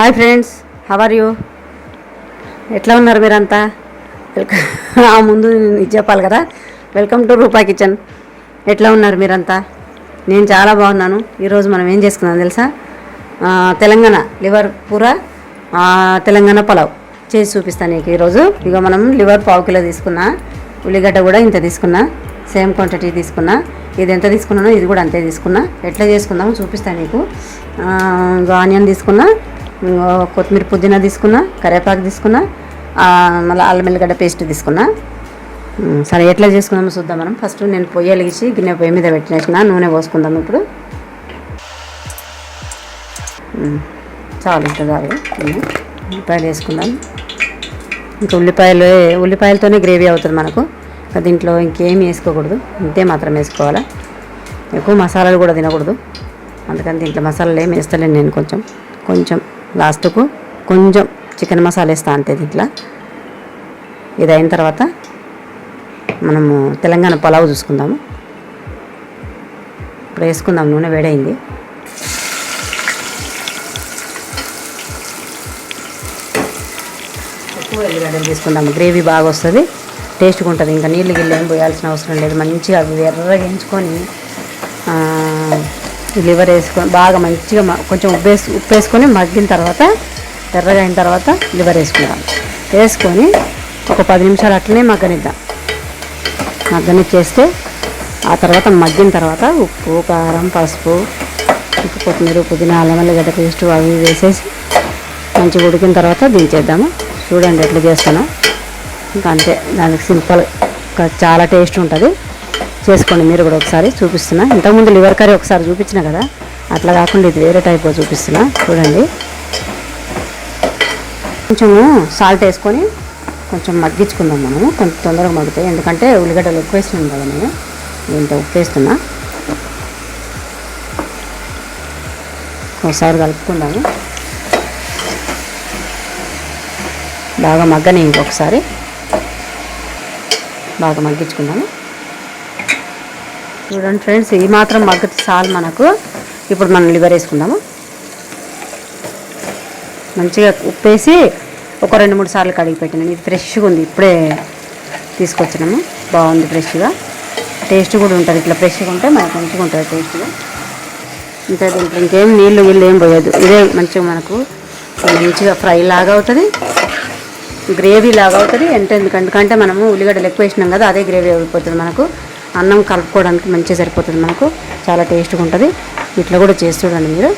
Hi friends, how are you? ఎట్లా ఉన్నారు మీరంతా? ముందు ఇది చెప్పాలి కదా. Welcome to Rupa kitchen. ఎట్లా ఉన్నారు మీరంతా? నేను చాలా బాగున్నాను. ఈరోజు మనం ఏం చేసుకున్నాం తెలుసా? తెలంగాణ లివర్ కూర, తెలంగాణ పలావ్ చేసి చూపిస్తాను నీకు ఈరోజు. ఇక మనం లివర్ పావు కిలో తీసుకున్నా, ఉల్లిగడ్డ కూడా ఇంత తీసుకున్నా, సేమ్ క్వాంటిటీ తీసుకున్నా. ఇది ఎంత తీసుకున్నానో ఇది కూడా అంతే తీసుకున్నా. ఎట్లా చేసుకుందామో చూపిస్తాను నీకు. ఆనియన్ తీసుకున్నా, కొత్తిమీర పుదీనా తీసుకున్నా, కరివేపాకు తీసుకున్నా, మళ్ళీ అల్లం ఎల్లిగడ్డ పేస్ట్ తీసుకున్నా. సరే ఎట్లా చేసుకుందామో చూద్దాం మనం. ఫస్ట్ నేను పొయ్యి వెలిగించి గిన్నె పొయ్యి మీద పెట్టిన నూనె పోసుకుందాం. ఇప్పుడు చాలు ఇంత చాలు. ఉల్లిపాయలు వేసుకుందాం. ఇంకా ఉల్లిపాయలతోనే గ్రేవీ అవుతుంది మనకు. దీంట్లో ఇంకేమి వేసుకోకూడదు, ఇంతే మాత్రం వేసుకోవాలా. ఎక్కువ మసాలాలు కూడా తినకూడదు. అందుకని దీంట్లో మసాలాలు ఏమి వేస్తలేను నేను. కొంచెం లాస్ట్కు కొంచెం చికెన్ మసాలా వేస్తా అంతే దీంట్లో. ఇది అయిన తర్వాత మనము తెలంగాణ పలావ్ చూసుకుందాము. ఇప్పుడు వేసుకుందాం. నూనె వేడైంది. ఎక్కువ ఎల్లిగడ్డలు తీసుకుందాము. గ్రేవీ బాగా వస్తుంది, టేస్ట్గా ఉంటుంది. ఇంకా నీళ్ళు గిల్లు ఏం పోయాల్సిన అవసరం లేదు. మంచిగా అవి ఎర్రగా వేయించుకొని లివర్ వేసుకొని బాగా మంచిగా కొంచెం ఉప్పు వేసుకొని మగ్గిన తర్వాత, ఎర్రగా అయిన తర్వాత లివర్ వేసుకుందాం. వేసుకొని ఒక 10 నిమిషాలు అట్లనే మగ్గనిచ్చేస్తే ఆ తర్వాత మగ్గిన తర్వాత ఉప్పు, కారం, పసుపు, కొత్తిమీర, పుదీనా, అల్లం ఎల్లిగడ్డ పేస్ట్ అవి వేసేసి మంచిగా ఉడికిన తర్వాత దించేద్దాము. చూడండి ఎట్లా చేస్తాను. ఇంకా అంతే. దానికి సింపుల్, చాలా టేస్ట్ ఉంటుంది. చేసుకోండి మీరు కూడా ఒకసారి. చూపిస్తున్నా. ఇంతకుముందు లివర్ కర్రీ ఒకసారి చూపించిన కదా, అట్లా కాకుండా ఇది వేరే టైప్లో చూపిస్తున్నా. చూడండి. కొంచెము సాల్ట్ వేసుకొని కొంచెం మగ్గించుకుందాం మనము. కొంచెం తొందరగా మగ్గుతాయి. ఎందుకంటే ఉల్లిగడ్డలు ఎక్కువ వేసినాం కదా నేను. ఇంత ఉప్పు వేస్తున్నా. ఒకసారి కలుపుకుందాము. బాగా మగ్గని ఇంకొకసారి బాగా మగ్గించుకుందాము. చూడండి ఫ్రెండ్స్, ఈ మాత్రం మగ్గితే చాలు మనకు. ఇప్పుడు మనం లివర్ వేసుకుందాము. మంచిగా ఉప్పు వేసి ఒక 2-3 సార్లు కడిగి పెట్టినాను. ఇది ఫ్రెష్గా ఉంది, ఇప్పుడే తీసుకొచ్చినాము. బాగుంది ఫ్రెష్గా. టేస్ట్ కూడా ఉంటుంది. ఇట్లా ఫ్రెష్గా ఉంటే మనకు మంచిగా ఉంటుంది టేస్ట్గా. ఇంకా దీంట్లో ఇంకేం నీళ్ళు ఏం పోయదు. ఇదే మంచిగా మనకు మంచిగా ఫ్రై లాగా అవుతుంది, గ్రేవీ లాగా అవుతుంది. ఎందుకంటే మనము ఉల్లిగడ్డలు ఎక్కువ వేసినాం కదా, అదే గ్రేవీ అయిపోతుంది మనకు. అన్నం కలుపుకోవడానికి మంచిగా సరిపోతుంది మనకు. చాలా టేస్ట్గా ఉంటుంది. ఇట్లా కూడా చేసి చూడండి మీరు.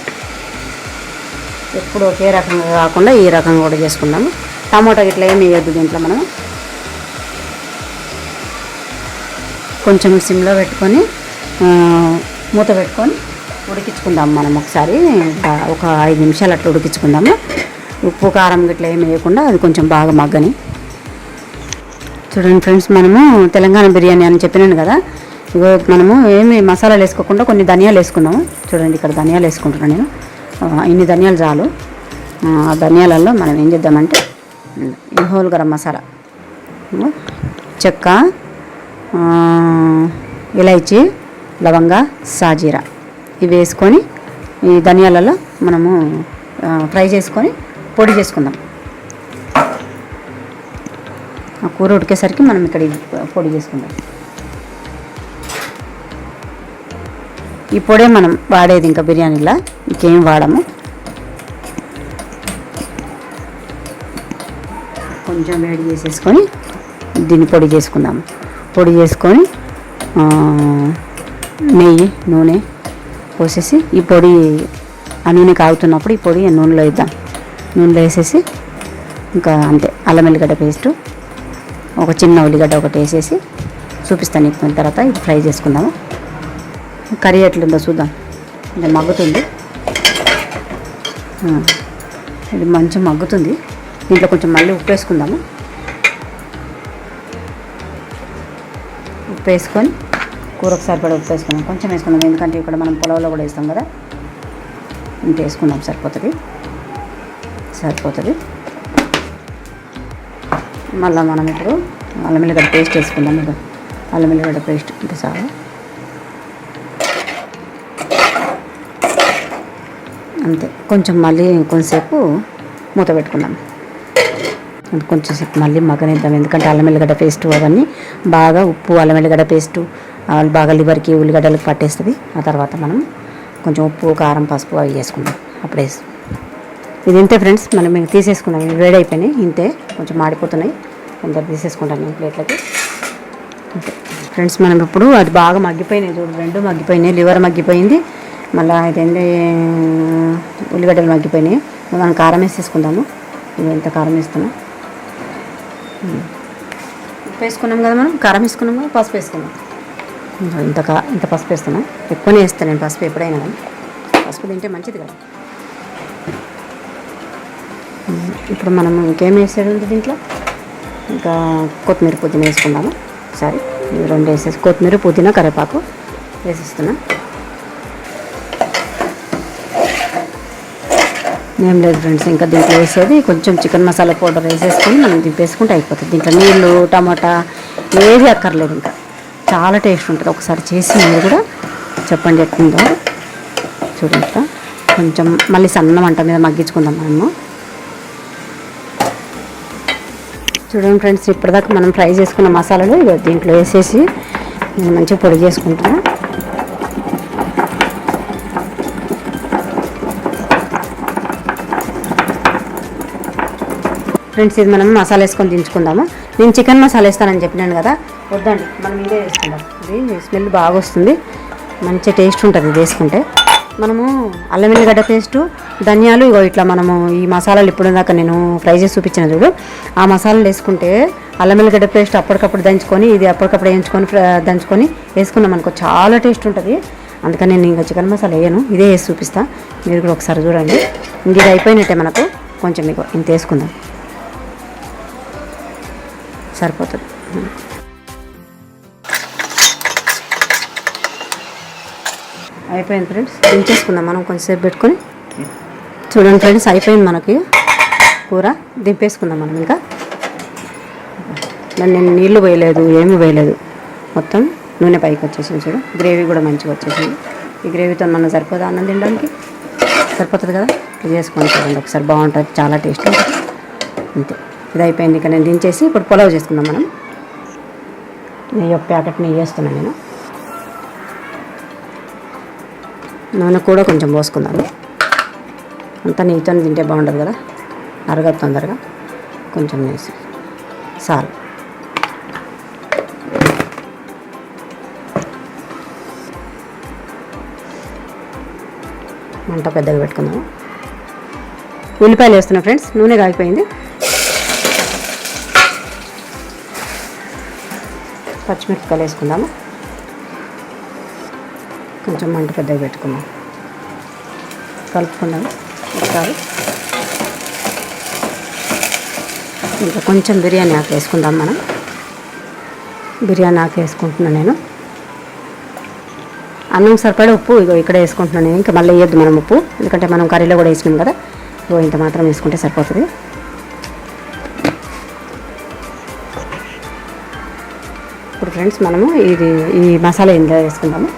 ఎప్పుడు ఒకే రకంగా కాకుండా ఈ రకంగా కూడా చేసుకుందాము. టమాటా ఇట్లా ఏమి వేయద్దు దీంట్లో. మనం కొంచెం సిమ్లో పెట్టుకొని మూత పెట్టుకొని ఉడికించుకుందాము. మనం ఒకసారి ఒక 5 నిమిషాలు అట్లా ఉడికించుకుందాము. ఉప్పు కారం ఇట్లా ఏమి వేయకుండా అది కొంచెం బాగా మగ్గని. చూడండి ఫ్రెండ్స్, మనము తెలంగాణ బిర్యానీ అని చెప్పినాను కదా. ఇగో మనము ఏమి మసాలాలు వేసుకోకుండా కొన్ని ధనియాలు వేసుకున్నాము. చూడండి, ఇక్కడ ధనియాలు వేసుకుంటున్నాను నేను. ఇన్ని ధనియాలు చాలు. ఆ ధనియాలలో మనం ఏం చేద్దామంటే ఈ హోల్ గరం మసాలా, చెక్క, ఇలైచి, లవంగ, సాజీరా ఇవి వేసుకొని ఈ ధనియాలలో మనము ఫ్రై చేసుకొని పొడి చేసుకుందాం. ఆ కూర ఉడికేసరికి మనం ఇక్కడ పొడి చేసుకుందాం. ఈ పొడే మనం వాడేది, ఇంకా బిర్యానీలా ఇంకేం వాడము. కొంచెం వేడి చేసేసుకొని దీన్ని పొడి చేసుకుందాము. పొడి చేసుకొని నెయ్యి, నూనె పోసేసి ఈ పొడి ఆ నూనె కాగుతున్నప్పుడు ఈ పొడి నూనెలో వేద్దాం. నూనెలో వేసేసి ఇంకా అంతే. అల్లం ఎల్లిగడ్డ పేస్టు, ఒక చిన్న ఉల్లిగడ్డ ఒకటి వేసేసి చూపిస్తాను నీకు. తర్వాత ఇది ఫ్రై చేసుకుందాము. కర్రీ ఎట్లుందో చూద్దాం. ఇది మగ్గుతుంది, ఇది మంచిగా మగ్గుతుంది. దీంట్లో కొంచెం మళ్ళీ ఉప్పు వేసుకుందాము. ఉప్పు వేసుకొని కూర ఒకసారి కూడా ఉప్పు వేసుకుందాం. కొంచెం వేసుకుందాం, ఎందుకంటే ఇక్కడ మనం పులావ్లో కూడా వేస్తాం కదా. ఇంత వేసుకుందాం, సరిపోతుంది. మళ్ళీ మనం ఇప్పుడు అల్లం ఎల్లిగడ్డ పేస్ట్ వేసుకుందాం. ఇక అల్లం ఎల్లిగడ్డ పేస్ట్ అంటే చాలు. అంతే. కొంచెం మళ్ళీ కొంచెంసేపు మూత పెట్టుకుందాం. కొంచెం సేపు మళ్ళీ మగ్గనిద్దాం, ఎందుకంటే అల్లం ఎల్లిగడ్డ పేస్టు అవన్నీ బాగా ఉప్పు అల్లం ఎల్లిగడ్డ పేస్టు బాగా లివర్కి ఉల్లిగడ్డలకు పట్టేస్తుంది. ఆ తర్వాత మనం కొంచెం ఉప్పు కారం పసుపు అవి వేసుకుందాం. అప్పుడే ఇది ఇంతే ఫ్రెండ్స్, మనం మేము తీసేసుకున్నాం. ఇవి వేడైపోయినాయి, ఇంతే కొంచెం మాడిపోతున్నాయి. కొంచెం తీసేసుకుంటాను నేను ప్లేట్లకి. ఫ్రెండ్స్ మనం ఇప్పుడు అది బాగా మగ్గిపోయినాయి చూడు, రెండు మగ్గిపోయినాయి. లివర్ మగ్గిపోయింది, మళ్ళీ ఇదేంటి ఉల్లిగడ్డలు మగ్గిపోయినాయి. మనం కారం వేసేసుకుందాము. ఇది ఎంత కారం వేస్తున్నాం, ఉప్పు వేసుకున్నాం కదా, మనం కారం వేసుకున్నాం కదా, పసుపు వేసుకున్నాం. ఇంత పసుపు వేస్తున్నాం. ఎక్కువనే వేస్తాను నేను పసుపు ఎప్పుడైనా, కానీ పసుపు తింటే మంచిది కదా. ఇప్పుడు మనం ఇంకేం వేసేది ఉంది దీంట్లో, ఇంకా కొత్తిమీర పుదీనా వేసుకుందాము. ఒకసారి ఇవి రెండు వేసేసి కొత్తిమీర పుదీనా కరివేపాకు వేసేస్తున్నా. ఏం లేదు ఫ్రెండ్స్, ఇంకా దీంట్లో వేసేది కొంచెం చికెన్ మసాలా పౌడర్ వేసేసుకొని మనం దింపేసుకుంటే అయిపోతుంది. దీంట్లో నీళ్ళు టమాటా ఏది అక్కర్లేదు, ఇంకా చాలా టేస్ట్ ఉంటుంది. ఒకసారి చేసి మీరు కూడా చెప్పండి ఎట్లుందో. చూడండి, కొంచెం మళ్ళీ సన్న మంట మీద మగ్గించుకుందాం మనము. చూడండి ఫ్రెండ్స్, ఇప్పటిదాకా మనం ఫ్రై చేసుకున్న మసాలాలు దీంట్లో వేసేసి నేను మంచిగా పొడి చేసుకుంటున్నాను. ఫ్రెండ్స్ ఇది మనం మసాలా వేసుకొని దించుకుందాము. నేను చికెన్ మసాలా వేస్తానని చెప్పినాను కదా, వద్దండి మనం ఇదే వేసుకుందాం. ఇది స్మెల్ బాగా వస్తుంది, మంచి టేస్ట్ ఉంటుంది ఇది వేసుకుంటే. మనము అల్లం వెల్లిగడ్డ పేస్టు ధనియాలు ఇట్లా మనము ఈ మసాలాలు ఇప్పుడు దాకా నేను ఫ్రై చేసి చూపించిన చూడు, ఆ మసాలాలు వేసుకుంటే అల్లం వెల్లిగడ్డ పేస్ట్ అప్పటికప్పుడు దంచుకొని ఇది అప్పటికప్పుడు వేయించుకొని దంచుకొని వేసుకున్నాం అనుకో, చాలా టేస్ట్ ఉంటుంది. అందుకని నేను ఇంకా చికెన్ మసాలా వేయను, ఇదే వేసి చూపిస్తాను. మీరు కూడా ఒకసారి చూడండి. ఇంక ఇది అయిపోయినట్టే మనకు, కొంచెం మీకు ఇంత వేసుకుందాం సరిపోతుంది. అయిపోయింది ఫ్రెండ్స్, దించేసుకుందాం మనం కొంచెంసేపు పెట్టుకొని. చూడండి ఫ్రెండ్స్, అయిపోయింది మనకి కూర, దింపేసుకుందాం మనం. ఇంకా నేను నీళ్లు వేయలేదు, ఏమీ వేయలేదు, మొత్తం నూనె పైకి వచ్చేసింది. చూడు, గ్రేవీ కూడా మంచిగా వచ్చేసింది. ఈ గ్రేవీతో మనం సరిపోదా అన్నం తినడానికి, సరిపోతుంది కదా. ఇది చేసుకొని చూడండి ఒకసారి, బాగుంటుంది, చాలా టేస్ట్ ఉంటుంది. అంతే, ఇది అయిపోయింది. ఇక నేను దించేసి ఇప్పుడు పులావ్ చేసుకుందాం మనం. నెయ్యి ఒక ప్యాకెట్ నెయ్యి వేస్తున్నాను నేను. నూనె కూడా కొంచెం పోసుకుందాము. అంతా నెయ్యితో తింటే బాగుంటుంది కదా, అరగదు తొందరగా. కొంచెం వేసి చాలు. మంట పెద్దగా పెట్టుకుందాము. ఉల్లిపాయలు వేస్తున్నా ఫ్రెండ్స్, నూనె కాగిపోయింది. పచ్చిమిరపకాయలు వేసుకుందాము. కొంచెం మంట పెద్దగా పెట్టుకుందాం, కలుపుకుందాము ఒకసారి. ఇంకా కొంచెం బిర్యానీ ఆకు వేసుకుందాం మనం. బిర్యానీ ఆకు వేసుకుంటున్నాను నేను. అన్నం సరిపడే ఉప్పు ఇక్కడ వేసుకుంటున్నాను నేను, ఇంకా మళ్ళీ వేయద్దు మనం ఉప్పు, ఎందుకంటే మనం కర్రీలో కూడా వేసినాం కదా. ఇంత మాత్రం వేసుకుంటే సరిపోతుంది. ఇప్పుడు ఫ్రెండ్స్ మనము ఈ మసాలా ఇందులో వేసుకుందాము.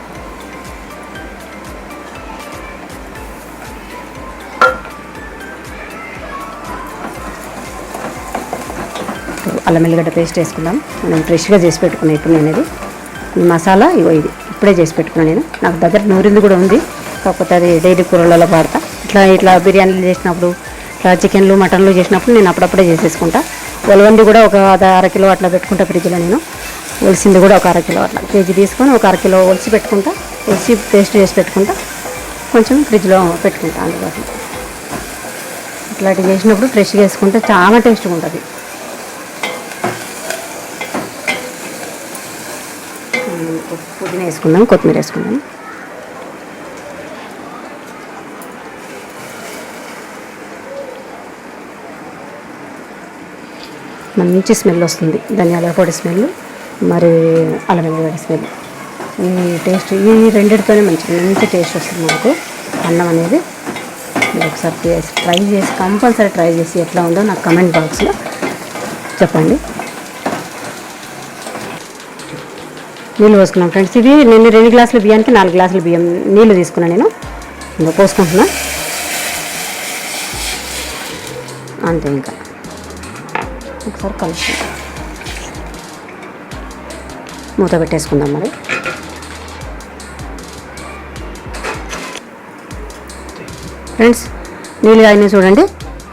అల్లం వెల్లిగడ్డ పేస్ట్ వేసుకుందాం. మనం ఫ్రెష్గా చేసి పెట్టుకున్నాను ఇప్పుడు నేను. ఈ మసాలా ఇది ఇప్పుడే చేసి పెట్టుకున్నాను నేను. నాకు దగ్గర నూరింది కూడా ఉంది, కాకపోతే అది డైలీ కూరలలో వాడతా. ఇట్లా బిర్యానీలు చేసినప్పుడు, ఇట్లా చికెన్లు మటన్లు చేసినప్పుడు నేను అప్పుడప్పుడే చేసేసుకుంటా. ఒలవంది కూడా ఒక అరకిలో అట్లా పెట్టుకుంటా ఫ్రిడ్జ్లో నేను. ఒలిసింది కూడా ఒక అరకిలో అట్లా కేజీ తీసుకొని ఒక అరకిలో ఒలిసి పెట్టుకుంటా. ఒలిసి పేస్ట్ చేసి పెట్టుకుంటా, కొంచెం ఫ్రిడ్జ్లో పెట్టుకుంటా. అందుకోసం ఇట్లాంటివి చేసినప్పుడు ఫ్రెష్గా వేసుకుంటే చాలా టేస్ట్గా ఉంటుంది. పుదీనా వేసుకుందాం, కొత్తిమీర వేసుకుందాం. మంచి స్మెల్ వస్తుంది, ధనియాల పొడి స్మెల్, మరి అల్లం వెల్లిగడ్డ స్మెల్. ఈ టేస్ట్ ఈ రెండిటితోనే మంచి టేస్ట్ వస్తుంది మనకు అన్నం అనేది. మీరు ఒకసారి ట్రై చేసి, కంపల్సరీ ట్రై చేసి ఎట్లా ఉందో నాకు కమెంట్ బాక్స్లో చెప్పండి. నీళ్ళు పోసుకున్నాం ఫ్రెండ్స్. ఇది నేను 2 గ్లాసుల బియ్యానికి 4 గ్లాసుల బియ్యం నీళ్ళు తీసుకున్నాను నేను. ఇంకా పోసుకుంటున్నా. అంతే. ఇంకా ఒకసారి కలుపుకుందాం, మూత పెట్టేసుకుందాం. మరి ఫ్రెండ్స్ నీళ్ళు అయినా చూడండి.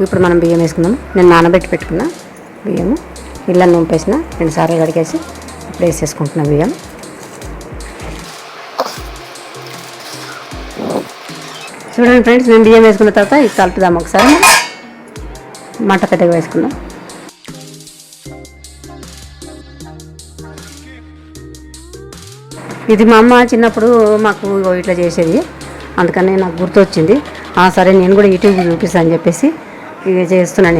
ఇప్పుడు మనం బియ్యం వేసుకుందాం. నేను నానబెట్టి పెట్టుకున్నా బియ్యము, ఇళ్ళని నింపేసిన 2 సార్లు కడిగేసి ఇప్పుడు వేసేసుకుంటున్నా బియ్యం. చూడండి ఫ్రెండ్స్, నేను బియ్యం వేసుకున్న తర్వాత ఇది కలుపుదాం ఒకసారి. మంట పెద్దగా వేసుకుందాం. ఇది మా అమ్మ చిన్నప్పుడు మాకు ఇట్లా చేసేది, అందుకని నాకు గుర్తొచ్చింది. సరే నేను కూడా యూట్యూబ్ చూపిస్తాను అని చెప్పేసి ఇక చేస్తున్నాను.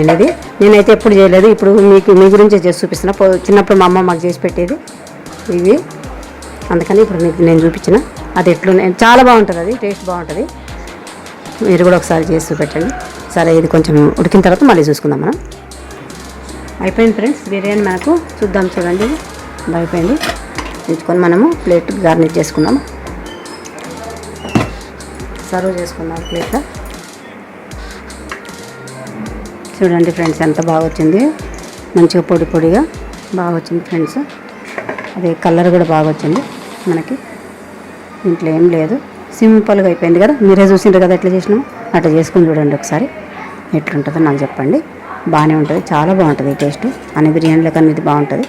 నేనైతే ఎప్పుడు చేయలేదు. ఇప్పుడు మీ గురించే చేసి చూపిస్తున్నా. చిన్నప్పుడు మా అమ్మ మాకు చేసి పెట్టేది ఇవి, అందుకని ఇప్పుడు నేను చూపించిన. అది చాలా బాగుంటుంది, అది టేస్ట్ బాగుంటుంది. మీరు కూడా ఒకసారి చేసి చూపెట్టండి. సరే, ఇది కొంచెం ఉడికిన తర్వాత మళ్ళీ చూసుకుందాం మనం. అయిపోయింది ఫ్రెండ్స్ బిర్యానీ మనకు. చూద్దాం, చూడండి ఇది అయిపోయింది. ఉంచుకొని మనము ప్లేట్ గార్నిష్ చేసుకుందాం. సర్వ్ చేసుకుందాం ప్లేట్లో. చూడండి ఫ్రెండ్స్ ఎంత బాగా వచ్చింది, మంచిగా పొడి పొడిగా బాగా వచ్చింది ఫ్రెండ్స్. అదే కలర్ కూడా బాగా వచ్చింది మనకి. ఇంట్లో ఏం లేదు, సింపుల్గా అయిపోయింది కదా. మీరే చూసిండ్రు కదా ఎట్లా చేసినాము. అట్లా చేసుకుని చూడండి ఒకసారి, ఎట్లుంటుందో నాకు చెప్పండి. బాగానే ఉంటుంది, చాలా బాగుంటుంది టేస్ట్. అన్ని బిర్యానీల కన్నా ఇది బాగుంటుంది.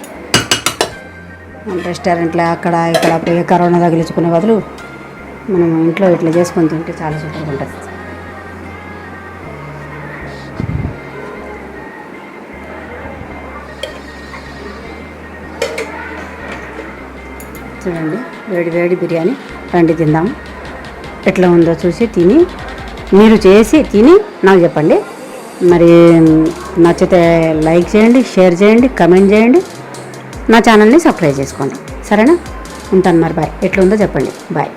రెస్టారెంట్లో అక్కడ ఇక్కడ పోయి కరోనా తగిలించుకునే బదులు మనం ఇంట్లో ఇట్లా చేసుకొని తింటే చాలా సూపర్గా ఉంటుంది. చూడండి వేడి వేడి బిర్యానీ. రండి తిందాము. ఎట్లా ఉందో చూసి తిని, మీరు చేసి తిని నాకు చెప్పండి. మరి నచ్చితే లైక్ చేయండి, షేర్ చేయండి, కమెంట్ చేయండి. నా ఛానల్ని సబ్స్క్రైబ్ చేసుకోండి. సరేనా? ఉంటాను మరి. బాయ్. ఎట్లా ఉందో చెప్పండి. బాయ్.